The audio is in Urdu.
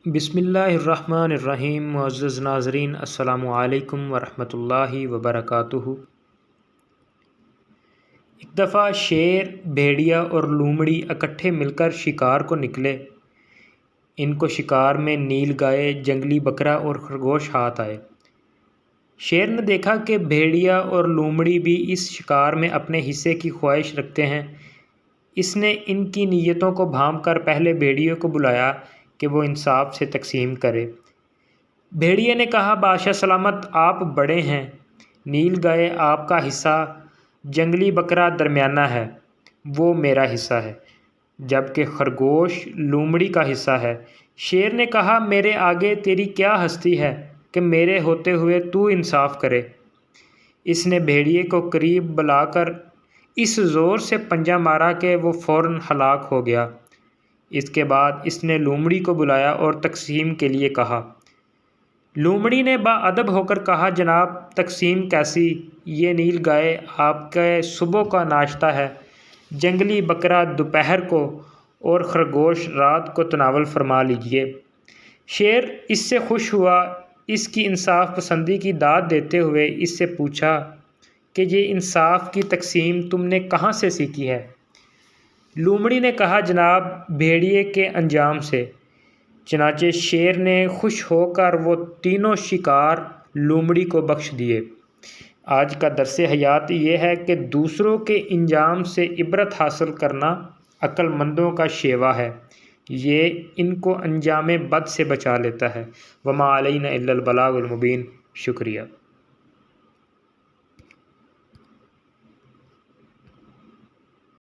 بسم اللہ الرحمن الرحیم۔ معزز ناظرین، السلام علیکم ورحمۃ اللہ وبرکاتہ۔ ایک دفعہ شیر، بھیڑیا اور لومڑی اکٹھے مل کر شکار کو نکلے۔ ان کو شکار میں نیل گائے، جنگلی بکرا اور خرگوش ہاتھ آئے۔ شیر نے دیکھا کہ بھیڑیا اور لومڑی بھی اس شکار میں اپنے حصے کی خواہش رکھتے ہیں۔ اس نے ان کی نیتوں کو بھانپ کر پہلے بھیڑیے کو بلایا کہ وہ انصاف سے تقسیم کرے۔ بھیڑیے نے کہا، بادشاہ سلامت، آپ بڑے ہیں، نیل گائے آپ کا حصہ، جنگلی بکرا درمیانہ ہے، وہ میرا حصہ ہے، جبکہ خرگوش لومڑی کا حصہ ہے۔ شیر نے کہا، میرے آگے تیری کیا ہستی ہے کہ میرے ہوتے ہوئے تو انصاف کرے۔ اس نے بھیڑیے کو قریب بلا کر اس زور سے پنجہ مارا کہ وہ فوراً ہلاک ہو گیا۔ اس کے بعد اس نے لومڑی کو بلایا اور تقسیم کے لیے کہا۔ لومڑی نے باادب ہو کر کہا، جناب، تقسیم کیسی؟ یہ نیل گائے آپ کے صبح کا ناشتہ ہے، جنگلی بکرا دوپہر کو اور خرگوش رات کو تناول فرما لیجیے۔ شیر اس سے خوش ہوا۔ اس کی انصاف پسندی کی داد دیتے ہوئے اس سے پوچھا کہ یہ انصاف کی تقسیم تم نے کہاں سے سیکھی ہے؟ لومڑی نے کہا، جناب، بھیڑیے کے انجام سے۔ چنانچہ شیر نے خوش ہو کر وہ تینوں شکار لومڑی کو بخش دیے۔ آج کا درس حیات یہ ہے کہ دوسروں کے انجام سے عبرت حاصل کرنا عقل مندوں کا شیوا ہے، یہ ان کو انجام بد سے بچا لیتا ہے۔ وما علینا الا البلاغ المبین۔ شکریہ۔